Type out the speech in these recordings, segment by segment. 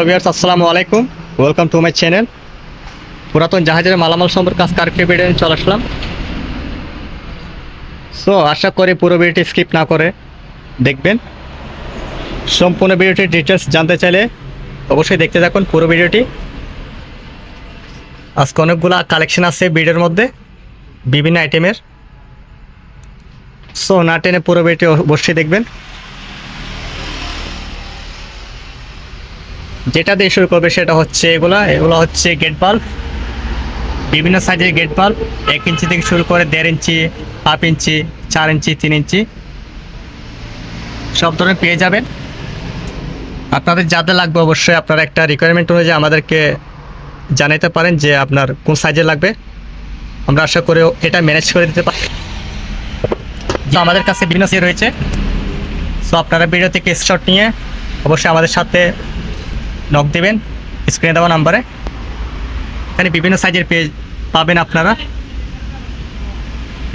Viewers, আসসালামু আলাইকুম। Welcome to my channel. পুরাতন জাহাজের মালামাল সম্পর্কে আজকে আরেকটি ভিডিও নিয়ে চলে আসলাম। সো আশা করি পুরো ভিডিওটি স্কিপ না করে দেখবেন। সম্পূর্ণ ভিডিওটির ডিটেলস জানতে চাইলে অবশ্যই দেখতে থাকুন পুরো ভিডিওটি। আজকে অনেকগুলো কালেকশন আছে ভিডিওর মধ্যে বিভিন্ন আইটেমের। সো না টেনে পুরো ভিডিওটি অবশ্যই দেখবেন। যেটা দিয়ে শুরু করবে সেটা হচ্ছে এগুলো হচ্ছে গেট বাল্ব। বিভিন্ন সাইজের গেট বাল্ব, 1 ইঞ্চি থেকে শুরু করে 1.5 ইঞ্চি, হাফ ইঞ্চি, 4 ইঞ্চি, 3 ইঞ্চি সব ধরনের পেয়ে যাবেন। আপনাদের যাদের লাগবে অবশ্যই আপনারা একটা রিকোয়ারমেন্ট অনুযায়ী আমাদেরকে জানাতে পারেন যে আপনার কোন সাইজের লাগবে। আমরা আশা করি এটা ম্যানেজ করে দিতে পারি। যে আমাদের কাছে বিভিন্ন সাইজ রয়েছে। সো আপনারা ভিডিও থেকে স্ক্রিনশট নিয়ে অবশ্যই আমাদের সাথে নক দেবেন স্ক্রিনে দেওয়া নাম্বারে। এখানে বিভিন্ন সাইজের পেজ পাবেন আপনারা।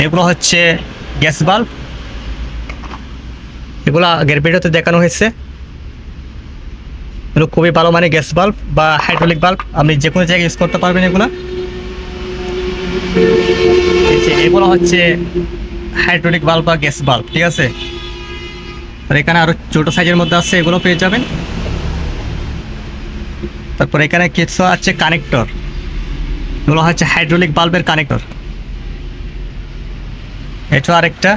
এগুলো হচ্ছে গ্যাস বাল্ব, এগুলো আগের ভিডিওতে দেখানো হয়েছে। এগুলো খুবই ভালো মানে গ্যাস বাল্ব বা হাইড্রোলিক বাল্ব, আপনি যে কোনো জায়গায় ইউজ করতে পারবেন। এগুলো হচ্ছে হাইড্রোলিক বাল্ব বা গ্যাস বাল্ব, ঠিক আছে। আর এখানে আরও ছোটো সাইজের মধ্যে আছে, এগুলো পেয়ে যাবেন। তারপর এখানে কিছু আছে কানেক্টর, এগুলো হচ্ছে হাইড্রোলিক বাল্বের কানেক্টর। এটা আরেকটা,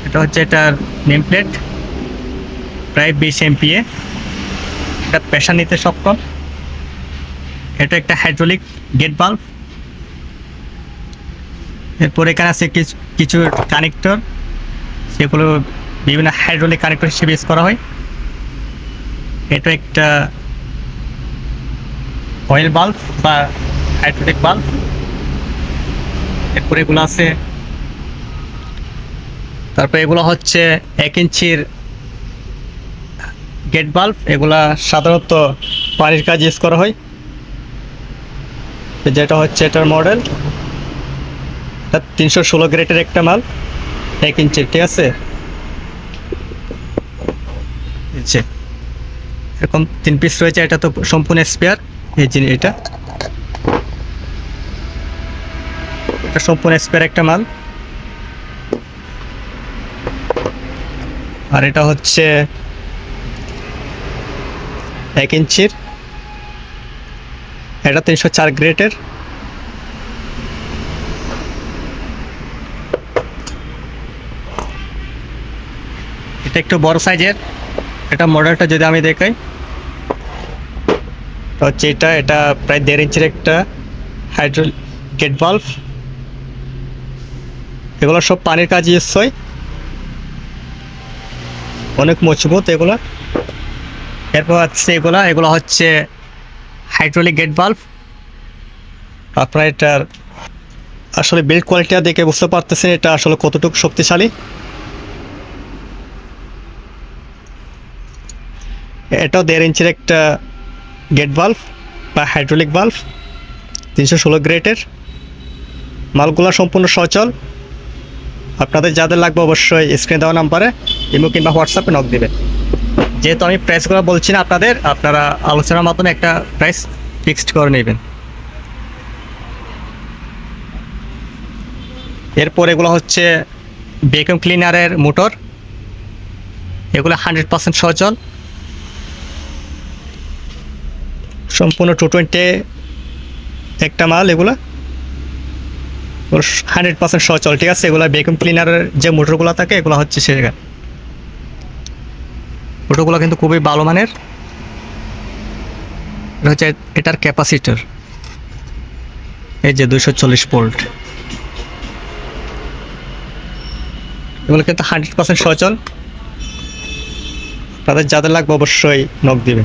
এটা হচ্ছে এটার নেম প্লেট, প্রায় 20 MPa। এটা প্রেশার নিতে সক্ষম। এটা একটা হাইড্রোলিক গেট বাল্ব। এরপর এখানে আছে কিছু কানেক্টর, সেগুলো বিভিন্ন হাইড্রোলিক কানেক্টর হিসেবে ইউজ করা হয়। এটা একটা অয়েল বাল্ব বা হাইড্রোলিক বাল্ব। এরপর এগুলো আছে, তারপর এগুলো হচ্ছে 1 ইঞ্চির গেট বাল্ব। এগুলা সাধারণত পানির কাজ ইউজ করা হয়। যেটা হচ্ছে এটার মডেল, এটা 316 গ্রেডের একটা মাল, 1 ইঞ্চির, ঠিক আছে। এরকম 3 পিস রয়েছে। এটা তো সম্পূর্ণ স্পেয়ার। এই যে এটা সম্পূর্ণ স্পেয়ার একটা মাল। আর এটা হচ্ছে 1 ইঞ্চির, এটা 304 গ্রেডের। এটা একটু বড় সাইজের। এটা মডেলটা যদি আমি দেখাই হচ্ছে এটা প্রায় 1.5 ইঞ্চির একটা হাইড্রোলিক গেট বাল্ব। এগুলো সব পানির কাজ ইউজ হয়, অনেক মজবুত এগুলো। এরপর হচ্ছে এগুলো হচ্ছে হাইড্রোলিক গেট বাল্ব। আপনারা এটার আসলে বিল্ড কোয়ালিটিটা দেখে বুঝতে পারতেছেন এটা আসলে কতটুকু শক্তিশালী। এটাও 1.5 ইঞ্চির একটা গেট বাল্ব বা হাইড্রোলিক বাল্ব, 316 গ্রেডের। মালগুলো সম্পূর্ণ সচল। আপনাদের যাদের লাগবে অবশ্যই স্ক্রিনে দেওয়া নাম্বারে ইমো কিংবা হোয়াটসঅ্যাপে নক দেবেন। যেহেতু আমি প্রাইসগুলো বলছি না আপনারা আলোচনার মাধ্যমে একটা প্রাইস ফিক্সড করে নেবেন। এরপর এগুলো হচ্ছে ভ্যাকুয়াম ক্লিনারের মোটর। এগুলো 100% সচল, সম্পূর্ণ 220 একটা মাল। এগুলো 100% সচল, ঠিক আছে। এগুলো ভ্যাকুয়াম ক্লিনারের যে মোটরগুলো থাকে এগুলো হচ্ছে সেটা। মোটরগুলো কিন্তু খুবই ভালো মানের। এটা হচ্ছে এটার ক্যাপাসিটার, এই যে 240 ভোল্ট। এগুলো কিন্তু 100% সচল। তাদের যাদের লাগবে অবশ্যই নক দিবে।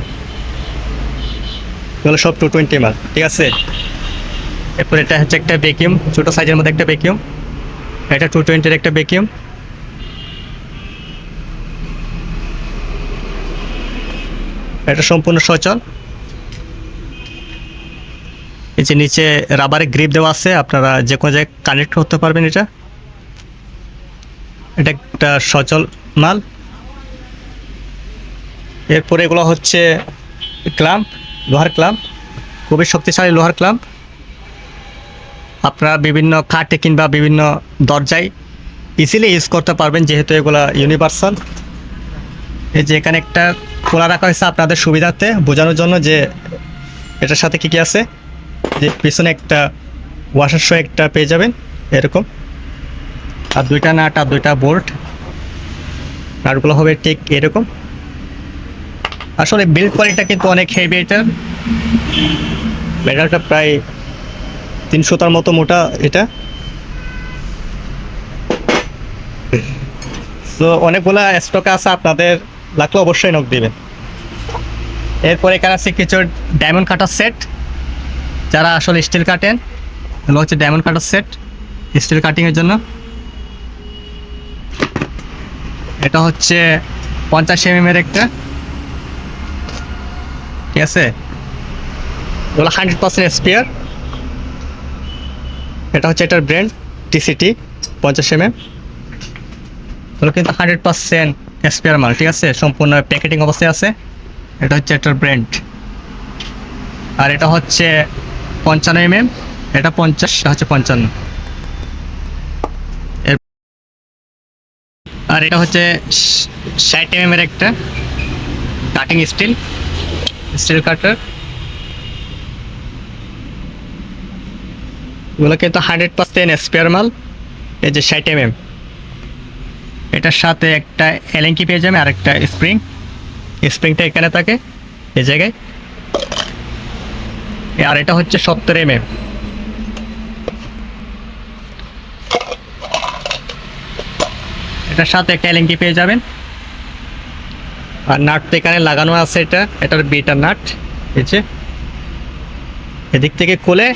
এগুলো সব 220 মাল, ঠিক আছে। এরপর এটা হচ্ছে একটা ভ্যাকুয়াম, ছোটো সাইজের মধ্যে একটা ভ্যাকুয়াম। এটা 220-এর একটা ভ্যাকুয়াম। এটা সম্পূর্ণ সচল। এই যে নিচে রাবারের গ্রিপ দেওয়া আছে, আপনারা যে কোনো জায়গায় কানেক্ট করতে পারবেন। এটা একটা সচল মাল। এরপরে এগুলো হচ্ছে ক্লাম্প, লোহার ক্লাম্প, খুবই শক্তিশালী লোহার ক্লাম্প। আপনারা বিভিন্ন কাঠে কিংবা বিভিন্ন দরজায় ইজিলি ইউজ করতে পারবেন, যেহেতু এগুলো ইউনিভার্সাল। এই যে এখানে একটা খোলা রাখা হয়েছে আপনাদের সুবিধার্থে বোঝানোর জন্য যে এটার সাথে কী কী আছে। যে পিছনে একটা ওয়াশার সহ একটা পেয়ে যাবেন এরকম, আর দুইটা নাট আর দুইটা বোল্ট। নাটগুলো হবে ঠিক এরকম। আসলে বিল্ড কোয়ালিটিটা কিন্তু অনেক হেভি। এটা মেটালটা প্রায় 300টার মতো মোটা এটা। তো অনেকগুলা স্টক আছে, আপনাদের লাগলে অবশ্যই নক দিবেন। এরপরে এখানে আছে কিছু ডায়মন্ড কাটার সেট। যারা আসলে স্টিল কাটেন, এগুলো হচ্ছে ডায়মন্ড কাটার সেট স্টিল কাটিংয়ের জন্য। এটা হচ্ছে 50 mm এর একটা, ঠিক আছে। এগুলো 100% স্পেয়ার। এটা হচ্ছে এটার ব্র্যান্ড TCT 50 mm। এগুলো কিন্তু 100% স্পেয়ার মাল, ঠিক আছে, সম্পূর্ণ প্যাকেটিং অবস্থায় আছে। এটা হচ্ছে এটার ব্র্যান্ড। আর এটা হচ্ছে 55 mm, এটা 50, এটা হচ্ছে 55। আর এটা হচ্ছে 60 mm এর একটা কাটিং স্টিল কাটার। এগুলো কিন্তু 100% স্পেয়ার মাল। এই যে 60 mm, এটার সাথে একটা এলেঙ্কি পেয়ে যাবে আর একটা স্প্রিংটা এখানে থাকে এই জায়গায়। আর এটা হচ্ছে 70 mm। এটার সাথে একটা এলেঙ্কি পেয়ে যাবেন। আর নাট তো এখানে লাগানো আছে, এটার বিটার নাট। এই যে এদিক থেকে খুলে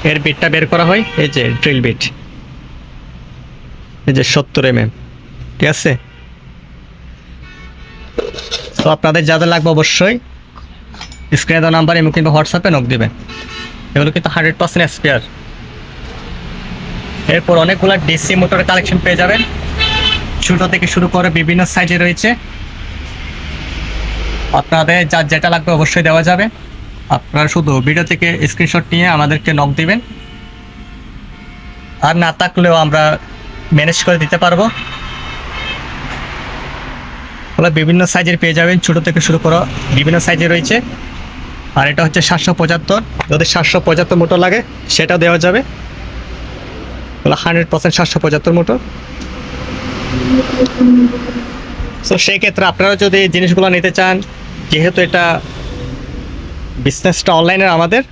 এর বিটটা বের করা হয়, এই যে ড্রিল বিট, এই যে 70 mm, ঠিক আছে। তো আপনাদের যাদের লাগবে অবশ্যই স্ক্রিনে দেওয়া নাম্বার এবং কিন্তু হোয়াটসঅ্যাপে নক দেবেন। এগুলো কিন্তু 100% স্পেয়ার। এরপর অনেকগুলো ডিসি মোটরের কালেকশন পেয়ে যাবেন, ছোটো থেকে শুরু করে বিভিন্ন সাইজে রয়েছে। আপনাদের যার যেটা লাগবে অবশ্যই দেওয়া যাবে। আপনারা শুধু ভিডিও থেকে স্ক্রিনশট নিয়ে আমাদেরকে নক দিবেন, আর না থাকলেও আমরা ম্যানেজ করে দিতে পারবো। ওগুলো বিভিন্ন সাইজের পেয়ে যাবেন, ছোটো থেকে শুরু করে বিভিন্ন সাইজে রয়েছে। আর এটা হচ্ছে 775, যদি 775 মোটর লাগে সেটা দেওয়া যাবে। ওগুলো 100% 775 মোটর। তো সেই ক্ষেত্রে আপনারা যদি জিনিসগুলো নিতে চান, যেহেতু এটা বিজনেসটা অনলাইনের আমাদের,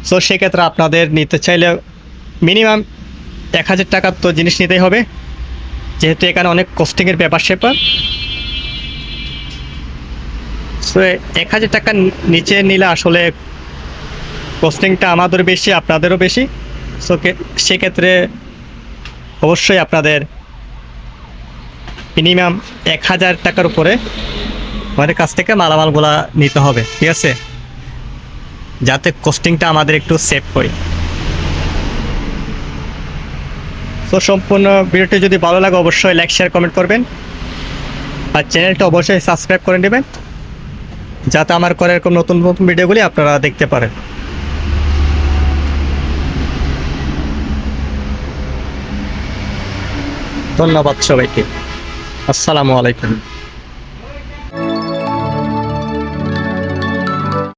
সো সেক্ষেত্রে আপনাদের নিতে চাইলে মিনিমাম 1000 টাকার তো জিনিস নিতেই হবে, যেহেতু এখানে অনেক কস্টিংয়ের ব্যাপার স্যাপার। সো 1000 টাকার নিচে নিলে আসলে কস্টিংটা আমাদের বেশি, আপনাদেরও বেশি। সো সেক্ষেত্রে অবশ্যই আপনাদের মিনিমাম 1000 টাকার উপরে আমাদের কাছ থেকে মালামালগুলা নিতে হবে, ঠিক আছে, যাতে কস্টিংটা আমাদের একটু সেভ হয়। তো সম্পূর্ণ ভিডিওটি যদি ভালো লাগে অবশ্যই লাইক শেয়ার কমেন্ট করবেন, আর চ্যানেলটা অবশ্যই সাবস্ক্রাইব করে নেবেন, যাতে আমার করে এরকম নতুন নতুন ভিডিওগুলি আপনারা দেখতে পারেন। ধন্যবাদ সবাইকে। আসসালামু আলাইকুম।